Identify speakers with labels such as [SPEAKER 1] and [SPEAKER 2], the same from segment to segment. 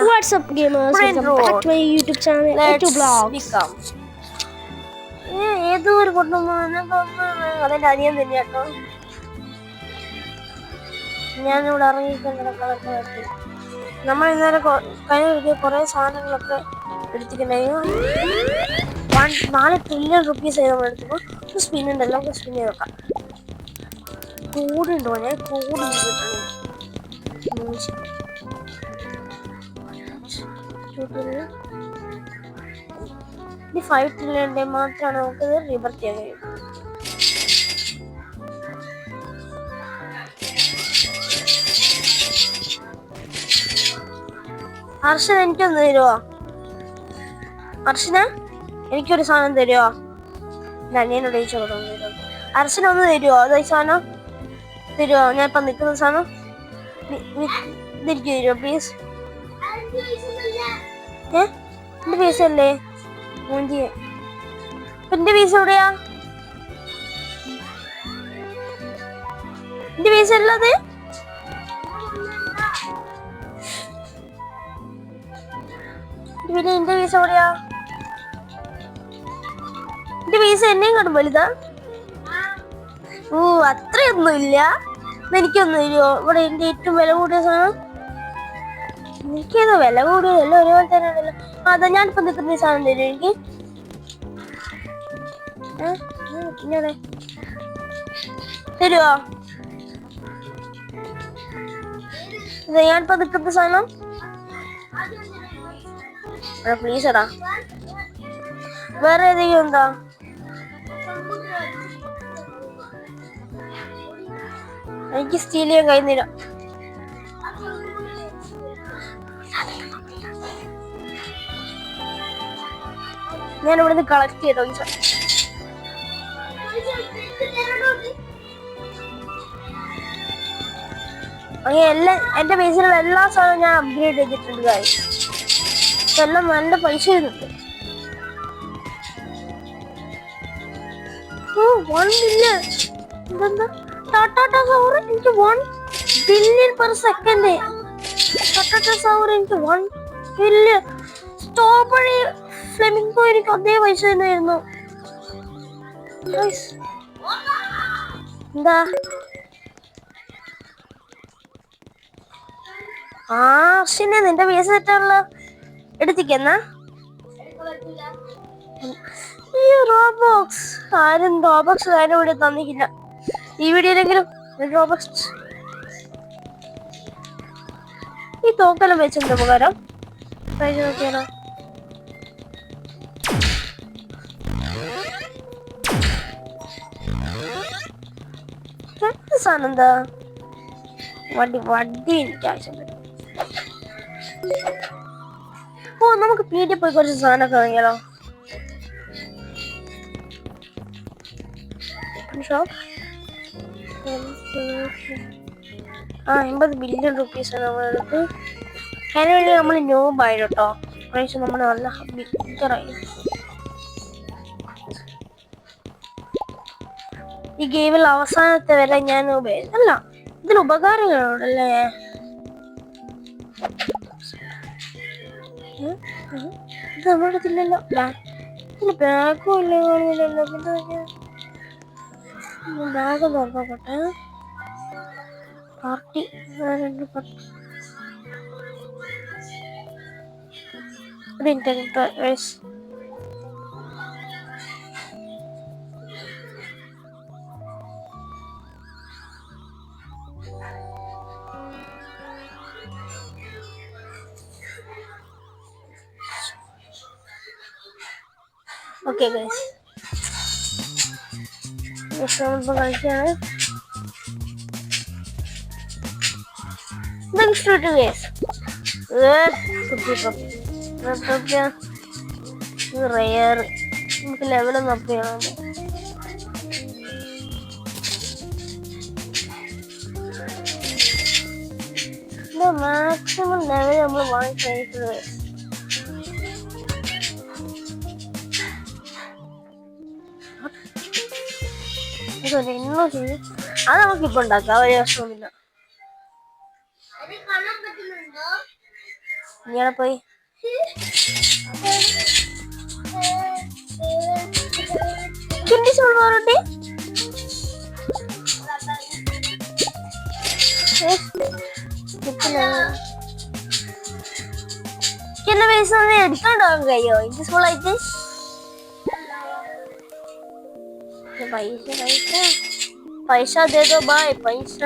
[SPEAKER 1] What's up, gamers? Welcome back to my YouTube channel, A2 Vlogs.
[SPEAKER 2] ഏതോ ഒരു അതെന്റെ അനിയൻ തന്നെ കേട്ടോ. ഞാനിവിടെ ഇറങ്ങിക്കളൊക്കെ വെട്ടി. നമ്മൾ ഇന്നലെ കഴിഞ്ഞ വീഡിയോ കുറെ സാധനങ്ങളൊക്കെ എടുത്തിട്ടുണ്ടായിരുന്നു. 4 ട്രില്യൺ റുപ്പീസ് നമ്മൾ എടുത്തപ്പോൾ ഒരു സ്പിൻ ഉണ്ടല്ലോ, നമുക്ക് സ്പിൻ ചെയ്ത് നോക്കാം. കൂടുണ്ടോ? ഞാൻ കൂട് ചെയ്തിട്ടുണ്ട്. 5 ട്രില്യൻ്റെ മാത്രമാണ് നമുക്കിത് റിബർത്ത് ചെയ്യാൻ കഴിയും. അർഷന എനിക്കൊന്ന് തരുമോ? അർഷന എനിക്കൊരു സാധനം തരുമോ? അനിയനോട് ചോദിച്ചോളൂ. അർഷന ഒന്ന് തരുമോ? അത് ഈ സാധനം തരുമോ? ഞാൻ ഇപ്പം നിൽക്കുന്ന സാധനം തിരിച്ചു തരുമോ പ്ലീസ്? എന്റെ പൈസ അല്ലേ മൂഞ്ചി? എന്റെ പൈസ എവിടെയാ? എന്റെ പൈസ അല്ലാതെ എന്റെ പൈസ എവിടെയാ? എന്റെ പൈസ എന്നെയും കണ്ടും വലുതാ? ഓ, അത്രയൊന്നും ഇല്ല. എനിക്കൊന്നും തരുമോ? ഇവിടെ എന്റെ ഏറ്റവും വില കൂടിയ സാധനം. എനിക്കേതോ വില കൂടിയതല്ലോ, ഒരുപോലെ തന്നെയാണല്ലോ. അതാ ഞാനിപ്പോ നിൽക്കുന്ന സാധനം തരും എനിക്ക്. തരുവോ? ഞാനിപ്പോ നിൽക്കുന്ന സാധനം പ്ലീസ് എടാ. വേറെ ഏതെങ്കിലും ഉണ്ടോ? എനിക്ക് സ്റ്റീൽ ചെയ്യാൻ കഴിയുന്നില്ല. ഞാൻ ഇവിടുന്ന് കളക്ട് ചെയ്തോ. എന്റെ പൈസയിലുള്ള എല്ലാ സാധനവും ഞാൻ അപ്ഗ്രേഡ് ചെയ്തിട്ടുണ്ട്. എല്ലാം നല്ല പൈസ വരുന്നുണ്ട്. 1 മില്യൺ. ഇതെന്താ? ടാറ്റാ സൗർ എനിക്ക് 1 ബില്യൺ പെർ സെക്കൻഡ്. ടാറ്റാ സൗർ എനിക്ക് 1 ബില്യൺ. സ്ട്രോബെറി ഫ്ലെമിംഗോ എനിക്ക് അതേ പൈസ തന്നെയായിരുന്നു. എന്താ? ആർഷിനെ നിന്റെ പൈസ തെറ്റാണല്ലോ. എടുത്തിക്കെന്നാ ഈ റോബോക്സ്. ആരും റോബോക്സ് കാര്യം ഇവിടെ തന്നിക്കില്ല. ഈ വീഡിയോയിലെങ്കിലും റോബോക്സ്. ഈ തോക്കെല്ലാം വെച്ചെന്ത് ഉപകാരം? നോക്കിയാലോ. സാധനം എന്താ? വണ്ടി എനിക്ക് ആവശ്യം വരും. ഓ, നമുക്ക് പീടിയിൽ പോയി കുറച്ച് സാധനമൊക്കെ വാങ്ങിയാലോ? ഷോപ്പ് 50 ബില്യൺ റുപ്പീസാണ് നമ്മളെടുത്ത്. അതിന് വേണ്ടി നമ്മൾ നോബായി കേട്ടോ. പ്രാവശ്യം നമ്മൾ നല്ല ബിക്കറായി. ഈ ഗെയിമിൽ അവസാനത്തെ വരെ ഞാൻ അല്ല, ഇതിന് ഉപകാരങ്ങളുണ്ടല്ലേ. ഇത് നമ്മുടെ അടുത്തില്ലല്ലോ. ബാഗും ഇല്ല, കാണുന്നില്ലല്ലോ. പിന്നെ ബാഗ് നോക്കട്ടെ. പാർട്ടി ഓക്കെ ഗൈസ്, നമ്മളിപ്പോൾ കളിക്കുകയാണ്. റയർ നമുക്ക് ലെവലൊന്നും അപ്പ് ചെയ്യണം. മാക്സിമം ലെവൽ നമ്മൾ വാങ്ങിക്കഴിഞ്ഞിട്ടുള്ളത്. ഇന്നും ചെയ്യും. അത് നമുക്കിപ്പോൾ ഉണ്ടാക്കാം, ഒരു പ്രശ്നമില്ല. ഇയാളെ പോയി പറഞ്ഞിട്ട് എന്നെ പൈസ ഒന്നും എടുക്കാണ്ടാവും കഴിയോ ഇൻവിസിബിൾ ആയിട്ട് പൈസ പൈസ പൈസ തേതോ ബായ് പൈസ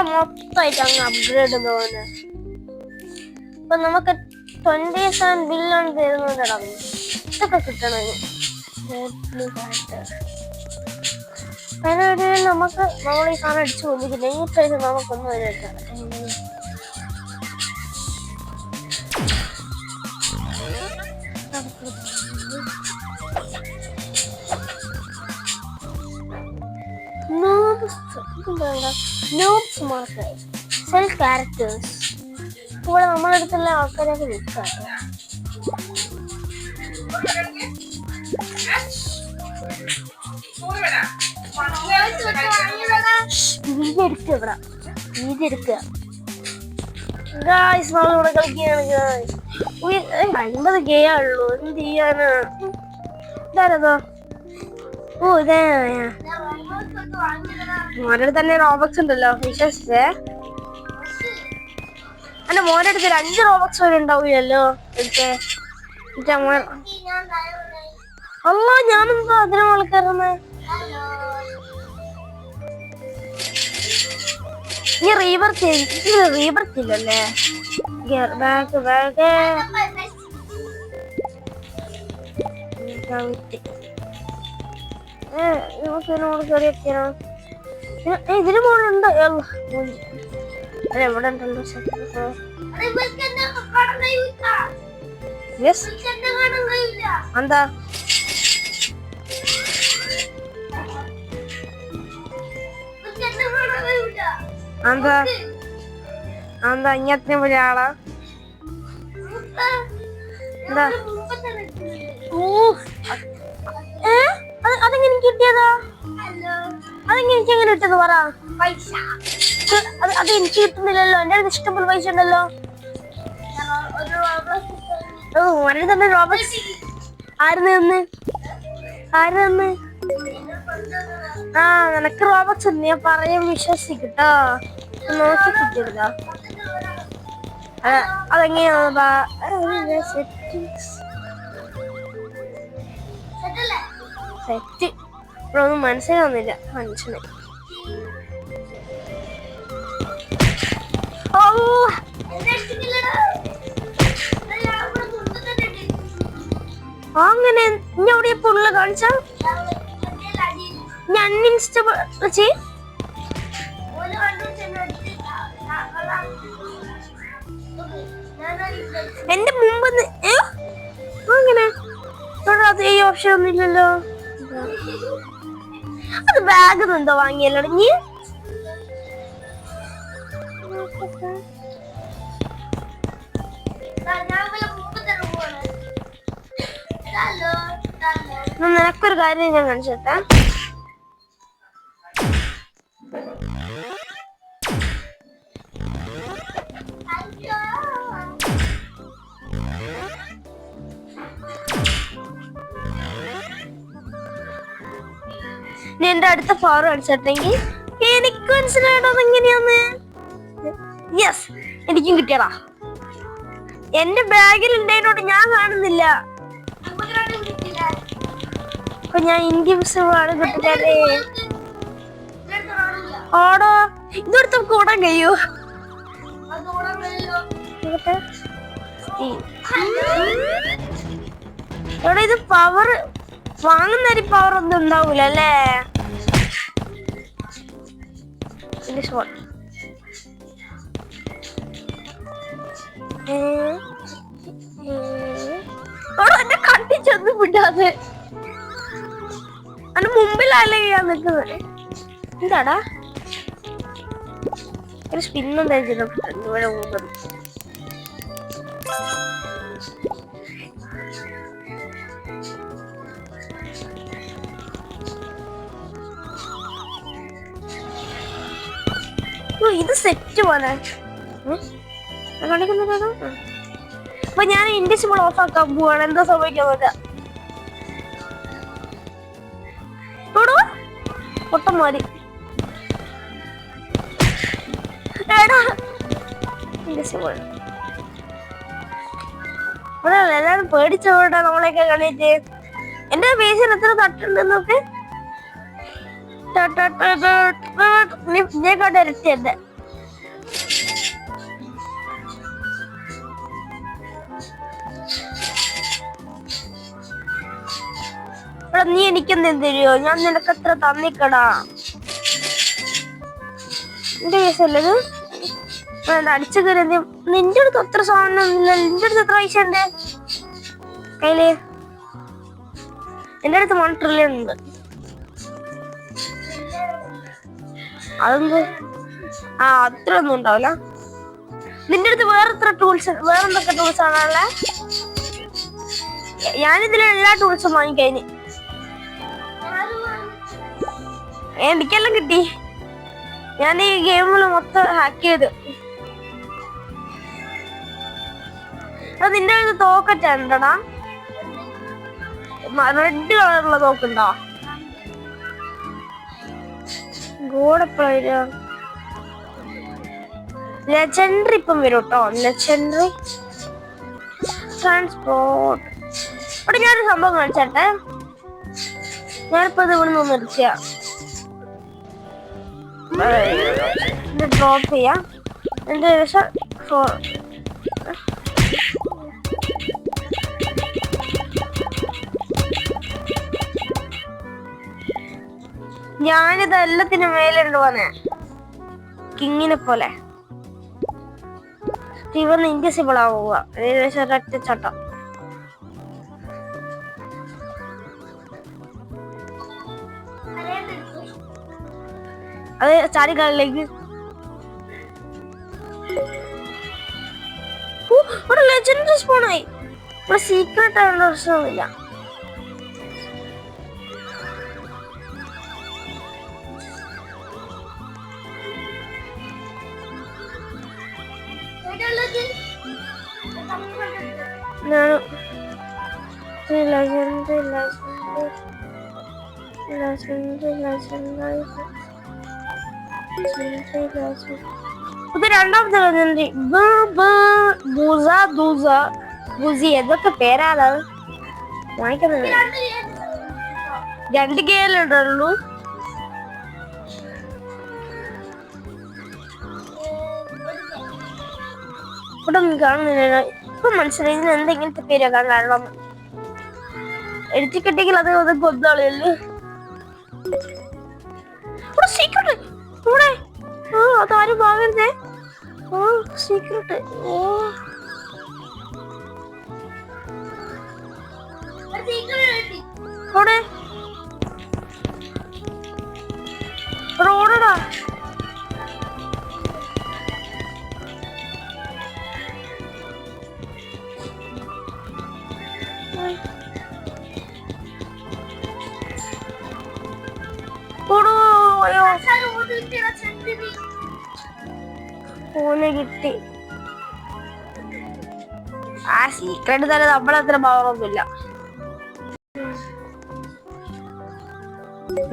[SPEAKER 2] മൊത്തമായിട്ട് അങ്ങ് അപ്ഗ്രേഡ് തോന്നുന്നത് ഇപ്പൊ നമുക്ക് 27 ബില്യൺ തരുന്നുണ്ടടാ ഇതൊക്കെ കിട്ടണം അതിനിടയിൽ നമുക്ക് നമ്മൾ ഈ സാധനം അടിച്ചു കൊണ്ടിരിക്കില്ല ഈ പൈസ നമുക്കൊന്നും വരാം സെൽ ക്യാരക്ടേഴ്സ് ഇവിടെ നമ്മുടെ അടുത്തുള്ള ആൾക്കാരൊക്കെ വിൽക്കാം വീടെടുക്കുക നമ്മളിവിടെ കളിക്കുകയാണ് 50 ഗെയാ ഉള്ളൂ എന്ത് ചെയ്യാനാ ഇതാരതോ ഓ ഇതേ മോരുടെ തന്നെ റോബക്സ് ഉണ്ടല്ലോ വിശ്വസിച്ചേ എന്റെ മോന്റെ അടുത്ത് 5 റോബക്സ് വരെ ഉണ്ടാവില്ലല്ലോ എടുത്തേ അല്ല ഞാനെന്താ അതിനെ വളർത്തുന്നേ ഈ റീബർത്ത് ഇല്ലല്ലേ ഇതിന് മോളുണ്ട് എവിടെ ഉണ്ടല്ലോ എന്താ എന്താ എന്താ ഇങ്ങനത്തെ വലിയ ആളാ എന്താ അതെങ്ങനെ കിട്ടിയതാ അതെങ്ങനെ എനിക്ക് എങ്ങനെ കിട്ടുന്നു പറ അത് എനിക്ക് കിട്ടുന്നില്ലല്ലോ എന്റെ അടുത്ത് ഇഷ്ടംപോലെ പൈസ ഉണ്ടല്ലോ ഓ വളരെ തന്നെ റോബക്സ് ആര് തന്ന് ആ നിനക്ക് റോബക്സ് ഉണ്ട് ഞാൻ പറയാൻ വിശ്വസിക്കട്ടോ നോക്കി കിട്ടിയല്ലോ അതെങ്ങനെയാ സെറ്റ് ഇവിടെ ഒന്നും മനസ്സിലാവുന്നില്ല മനുഷ്യനെ അങ്ങനെ ഞാൻ അവിടെ പുള്ള കാണിച്ച ഞാൻ അൺഇൻസ്റ്റബിൾ ചെയ് എന്റെ മുമ്പ് അങ്ങനെ അത് ഈ ഓപ്ഷൻ ഒന്നും ഇല്ലല്ലോ അത് ബാഗ് എന്തോ വാങ്ങിയല്ലോ നീ നിനക്കൊരു കാര്യം ഞാൻ കാണിച്ചേട്ടാ നീ എന്റെ അടുത്ത ഫോർ അടിച്ചിട്ടെങ്കിൽ എനിക്ക് മനസ്സിലായിട്ടോ അതെങ്ങനെയാന്ന് യെസ് എനിക്കും കിട്ടിയടാ എന്റെ ബാഗിൽ ഉണ്ടായതോട്ട് ഞാൻ കാണുന്നില്ല അപ്പൊ ഞാൻ ഇൻവിസിബിൾ ആണ് കിട്ടില്ലേ ഓടോ ഇതെടുത്ത് നമുക്ക് ഓടാൻ കഴിയോ എവിടെ ഇത് പവർ വാങ്ങുന്നൊരു പവർ ഒന്നും ഉണ്ടാവൂല അല്ലേ എന്നെ കണ്ടിച്ചൊന്നും വിടാതെ അന്റെ മുമ്പിലല്ലേ ഞാൻ നിൽക്കുന്നത് എന്താടാ ഒരു സ്പിന്നും തയ്ച്ചിട്ടുണ്ട് ഇവിടെ പോകുന്നത് ഇത് സെറ്റ് പോലെ കാണിക്കുന്നത്. അപ്പൊ ഞാൻ ഇൻവിസിബിൾ ഓഫ് ആക്കാൻ പോവാണ്. എന്താ സംഭവിക്കാൻ പൊട്ടം മാറി. ഇൻവിസിബിൾ ഇവിടെ എല്ലാരും പേടിച്ചോട്ടെ നമ്മളെയൊക്കെ കണ്ടിട്ട്. എന്റെ ബേസിൽ എത്ര തട്ടുണ്ടെന്നൊക്കെ ഇതിനെക്കാട്ട് ഇരട്ടി എന്റെ. ഇവിടെ നീ എനിക്കെന്ത് തരുമോ? ഞാൻ നിനക്ക് എത്ര തന്നിക്കടാ. എന്റെ കേസല്ലത് അടിച്ചു കയറി. നിന്റെ അടുത്ത് അത്ര സാധനം ഇല്ല. നിന്റെ അടുത്ത് എത്ര പൈസ ഉണ്ട് കയ്യില്? എന്റെ അടുത്ത് 1 ട്രില്യൺ ഉണ്ട്. അതെന്ത്? അത്ര ഒന്നും ഉണ്ടാവില്ല. നിന്റെ അടുത്ത് വേറെന്തൊക്കെ ടൂൾസ് ആണല്ലേ? ഞാനിതിലെ എല്ലാ ടൂൾസും വാങ്ങിക്കഴിഞ്ഞ്. എനിക്കെല്ലാം കിട്ടി. ഞാൻ ഈ ഗെയിമിൽ മൊത്തം ഹാക്ക് ചെയ്ത്. നിന്റെ അടുത്ത് തോക്കറ്റാണ്ടടാ. റെഡ് കളറുള്ള തോക്കുണ്ടോ? ഗോഡപ്പഴ ലെജൻഡറി ഇപ്പം വരും കേട്ടോ. Legendary transport. ഇവിടെ ഞാനൊരു സംഭവം കാണിച്ചേ. ഞാനിപ്പോ ഇത് ഇവിടെ നിന്ന് നിർത്തിയ ഡ്രോപ്പ് ചെയ്യാം. എന്റെ ഞാനിത് എല്ലാത്തിനും മേലുണ്ട് പോന്നെ കിങ്ങിനെ പോലെ. ഇവന്ന് ഇൻവിസിബിൾ ആവുക. ഒരൊറ്റ ചട്ടം. അത് ചാടികളിലേക്ക് ഒരു ലെജൻഡറി സ്പോണായി. ഇവിടെ സീക്രട്ട് ആവേണ്ട പ്രശ്നമൊന്നുമില്ല. ഇത് രണ്ടാമത്തെ ഏതൊക്കെ പേരാണ് വാങ്ങിക്കുന്നത്? 2 കേലുള്ളൂ. ഇവിടെ ഒന്നും കാണുന്നില്ല. ഇപ്പൊ മനസ്സിലായി ഇതിന് എന്തെങ്കിലും പേരാക്കാൻ കാരണം. എഴുതി കിട്ടിയെങ്കിൽ അത് കൊന്നാളിയല്ലേ. സീക്രട്ട് ഇവിടെ. അതാരും വാങ്ങരുതേ. സീക്രട്ട്. റോഡടാ. ഓനെ കിട്ടി. സീക്രട്ട് തന്നെ നമ്മളത്ര ഭാവമൊന്നുമില്ല.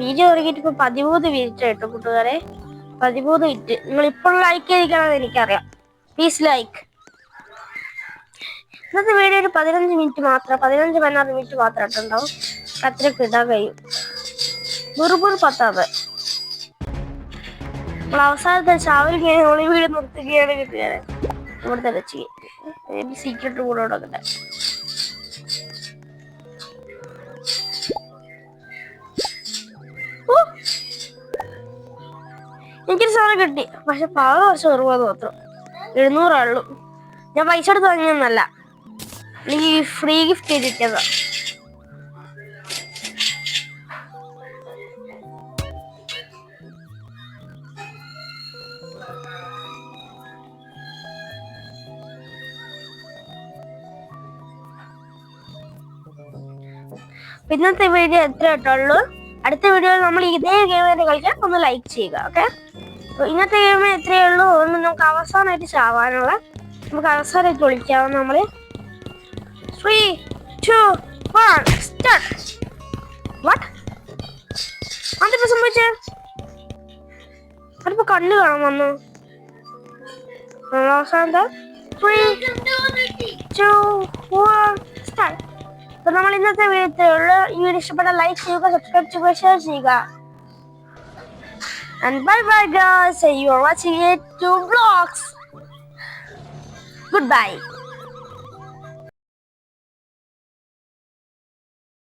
[SPEAKER 2] വീഡിയോ തുടങ്ങിയിട്ട് ഇപ്പൊ 13 മിനിറ്റ് കേട്ടോ കൂട്ടുകാരെ. 13 മിനിറ്റ്. നിങ്ങൾ ഇപ്പോൾ ലൈക്ക് ചെയ്തിരിക്കണമെന്ന് എനിക്കറിയാം. Please like. ഇന്നത്തെ വീഡിയോ ഒരു 15 മിനിറ്റ് മാത്രം, 15-16 മിനിറ്റ് മാത്രം ഇട്ടുണ്ടാവും. അത്രയൊക്കെ ഇടാൻ കഴിയും. വെറുതെ 10. നമ്മൾ അവസാനത്തെ ചാവൽ വീട് നിർത്തുകയാണ് കിട്ടുകയാണ്. ഇവിടെ തന്നെ ചെയ്യും. സീക്രട്ട് കൂടെ കൊടുക്കട്ടെ. എനിക്കൊരു സാധനം കിട്ടി. പക്ഷെ പാവ കുറച്ച് കുറവാന്ന് മാത്രം. 700 ഉള്ളൂ. ഞാൻ പൈസ എടുത്ത് വാങ്ങിയൊന്നല്ല. എനിക്ക് ഫ്രീ ഗിഫ്റ്റ് ചെയ്തിട്ടതാ. ഇന്നത്തെ വീഡിയോ എത്ര ഇട്ടുള്ളൂ. അടുത്ത വീഡിയോയിൽ നമ്മൾ ഇതേ ഗെയിം തന്നെ കളിക്കാം. ഒന്ന് ലൈക്ക് ചെയ്യുക. ഓക്കെ. ഇന്നത്തെ ഗെയിം എത്രയേ ഉള്ളൂ. അതുകൊണ്ട് നമുക്ക് അവസാനമായിട്ട് ചാവാനുള്ള, നമുക്ക് അവസാനമായിട്ട് വിളിക്കാം. നമ്മള് 3, 2, 1 സ്റ്റാർട്ട്. വാട്ട് അതിപ്പോ സംഭവിച്ചേ? അതിപ്പോ കണ്ണ് കാണാൻ വന്നു. അവസാനത്തെ 3, 2, 1 സ്റ്റാർട്ട്. അപ്പൊ നമ്മൾ ഇന്നത്തെ വീഡിയോയിലുള്ള ഈ വീഡിയോ ഇഷ്ടപ്പെട്ട ലൈക്ക് ചെയ്യുക, സബ്സ്ക്രൈബ് ചെയ്യുക, ഷെയർ ചെയ്യുക. And bye bye guys. You are watching it to vlogs. Goodbye.